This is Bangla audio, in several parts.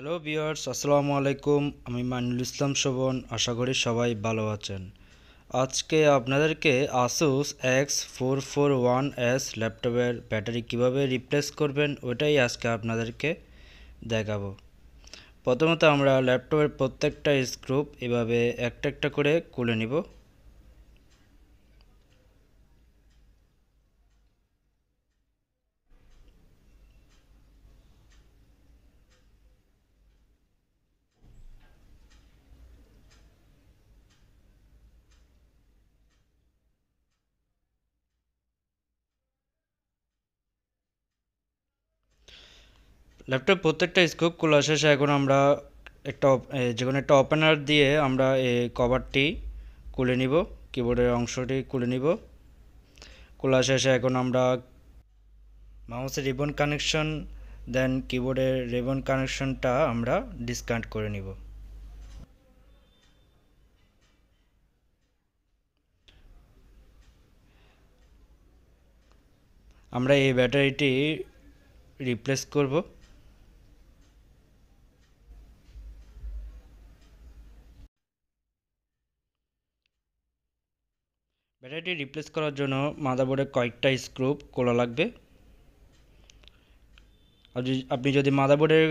হ্যালো ভিউয়ার্স, আসসালামু আলাইকুম। আমি মাইনুল ইসলাম শোভন। আশা করি সবাই ভালো আছেন। আজকে আপনাদেরকে Asus X441S ল্যাপটপের ব্যাটারি কিভাবে রিপ্লেস করবেন ওটাই আজকে আপনাদেরকে দেখাবো। প্রথমত আমরা ল্যাপটপের প্রত্যেকটা স্ক্রু এভাবে একটা একটা করে খুলে নিব। ল্যাপটপ প্রত্যেকটা স্ক্রু খোলা শেষে এখন আমরা যে কোনো একটা ওপেনার দিয়ে আমরা এই কভারটি খুলে নিব, কিবোর্ডের অংশটি খুলে নিব। খোলা শেষে এখন আমরা মাউসের রিবন কানেকশন দেন কিবোর্ডের রিবন কানেকশনটা আমরা ডিসকানেক্ট করে নিব। আমরা এই ব্যাটারিটি রিপ্লেস করব। ব্যাটারিটি রিপ্লেস করার জন্য মাদারবোর্ডের কয়েকটা স্ক্রু খোলা লাগবে। আপনি যদি মাদারবোর্ডের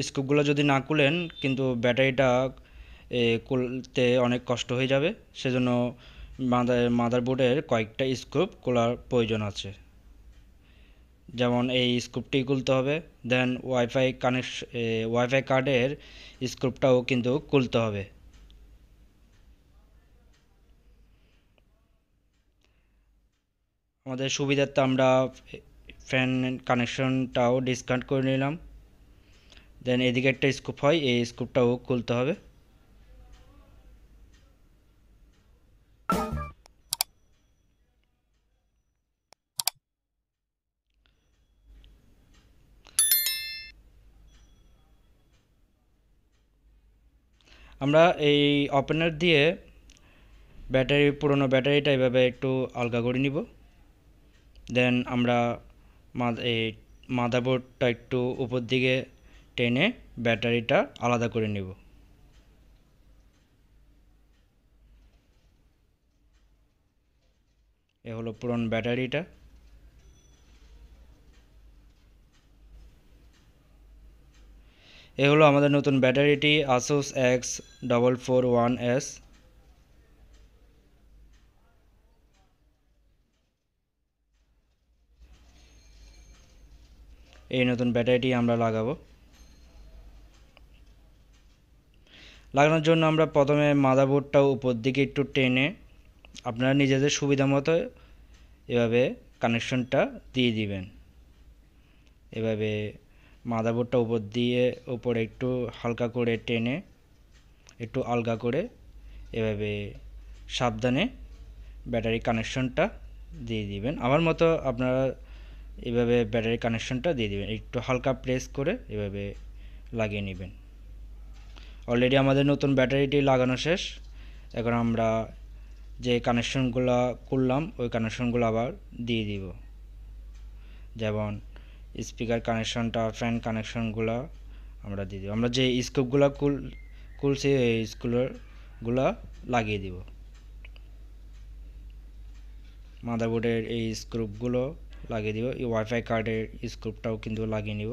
স্ক্রুপগুলো যদি না খুলেন কিন্তু ব্যাটারিটা খুলতে অনেক কষ্ট হয়ে যাবে, সেজন্য মাদারবোর্ডের কয়েকটা স্ক্রু খোলার প্রয়োজন আছে। যেমন এই স্ক্রুপটি খুলতে হবে, দেন ওয়াইফাই কার্ডের স্ক্রুপটাও কিন্তু খুলতে হবে। আমাদের সুবিধার্থে আমরা ফ্যান কানেকশনটাও ডিসকানেক্ট করে নিলাম। দেন এদিকে একটা স্ক্রুপ হয়, এই স্ক্রুপটাও খুলতে হবে। আমরা এই ওপেনার দিয়ে পুরনো ব্যাটারিটা এভাবে একটু আলগা করে নিব। দেন আমরা এই মাদারবোর্ডটা একটু উপর দিকে টেনে ব্যাটারিটা আলাদা করে নিব। এ হলো পুরনো ব্যাটারিটা। এ হলো আমাদের নতুন ব্যাটারিটি Asus X441S। এই নতুন ব্যাটারিটি আমরা লাগাবো। লাগানোর জন্য আমরা প্রথমে মাদারবোর্ডটা উপর দিকে একটু টেনে আপনারা নিজেদের সুবিধা মতো এভাবে কানেকশনটা দিয়ে দিবেন। এভাবে মাদারবোর্ডটা উপরে একটু হালকা করে টেনে একটু আলগা করে এভাবে সাবধানে ব্যাটারি কানেকশনটা দিয়ে দিবেন। আমার মতো আপনারা এভাবে ব্যাটারি কানেকশনটা দিয়ে দিবেন, একটু হালকা প্রেস করে এভাবে লাগিয়ে নেবেন। অলরেডি আমাদের নতুন ব্যাটারিটি লাগানো শেষ। এখন আমরা যে কানেকশনগুলো করলাম ওই কানেকশনগুলো আবার দিয়ে দিব। যেমন স্পিকার কানেকশনটা, ফ্যান কানেকশনগুলো আমরা দিয়ে দিব। আমরা যে স্কোপগুলো খুলছি এই স্ক্রুগুলো লাগিয়ে দিব। মাদারবোর্ডের এই স্ক্রুপগুলো লাগিয়ে দিব। এই ওয়াইফাই কার্ডের স্ক্রুপটাও কিন্তু লাগিয়ে নিব।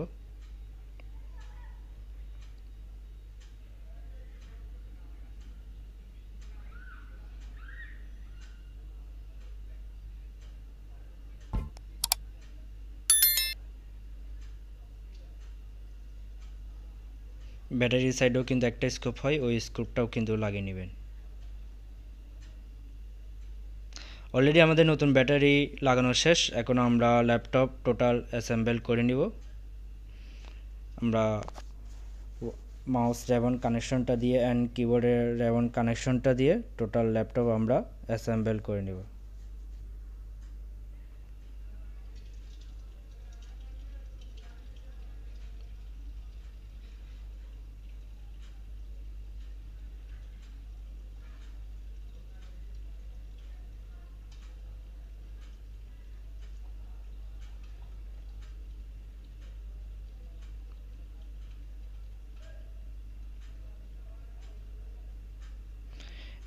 ব্যাটারির সাইডেও কিন্তু একটা স্ক্রুপ হয়, ওই স্ক্রুপটাও কিন্তু লাগিয়ে নেবেন। অলরেডি আমাদের নতুন ব্যাটারি লাগানো শেষ। এখন আমরা ল্যাপটপ টোটাল অ্যাসেম্বল করে নিব। আমরা মাউস রেবন কানেকশনটা দিয়ে অ্যান্ড কিবোর্ডের রেবন কানেকশনটা দিয়ে টোটাল ল্যাপটপ আমরা অ্যাসেম্বল করে নেব।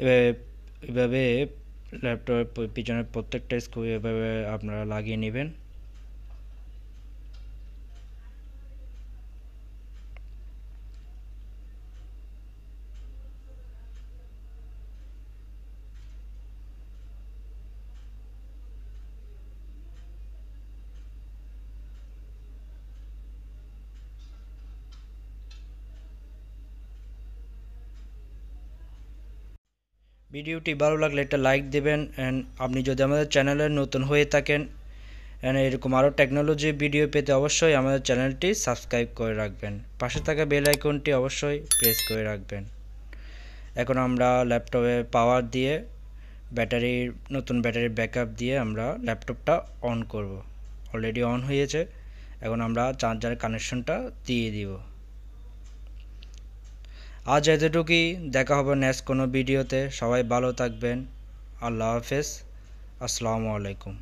এভাবে ল্যাপটপের পিছনে প্রত্যেকটা স্ক্রু এভাবে আপনারা লাগিয়ে নেবেন। ভিডিওটি ভালো লাগলে একটা লাইক দেবেন, অ্যান্ড আপনি যদি আমাদের চ্যানেলে নতুন হয়ে থাকেন এরকম আরও টেকনোলজি ভিডিও পেতে অবশ্যই আমাদের চ্যানেলটি সাবস্ক্রাইব করে রাখবেন। পাশে থাকা বেল আইকনটি অবশ্যই প্রেস করে রাখবেন। এখন আমরা ল্যাপটপে পাওয়ার দিয়ে নতুন ব্যাটারির ব্যাকআপ দিয়ে আমরা ল্যাপটপটা অন করব। অলরেডি অন হয়েছে, এখন আমরা চার্জারের কানেকশনটা দিয়ে দিব। আজ এতটুকুই, দেখা হবে নেক্সট কোনো ভিডিওতে। সবাই ভালো থাকবেন। আল্লাহ হাফেজ। আসসালামু আলাইকুম।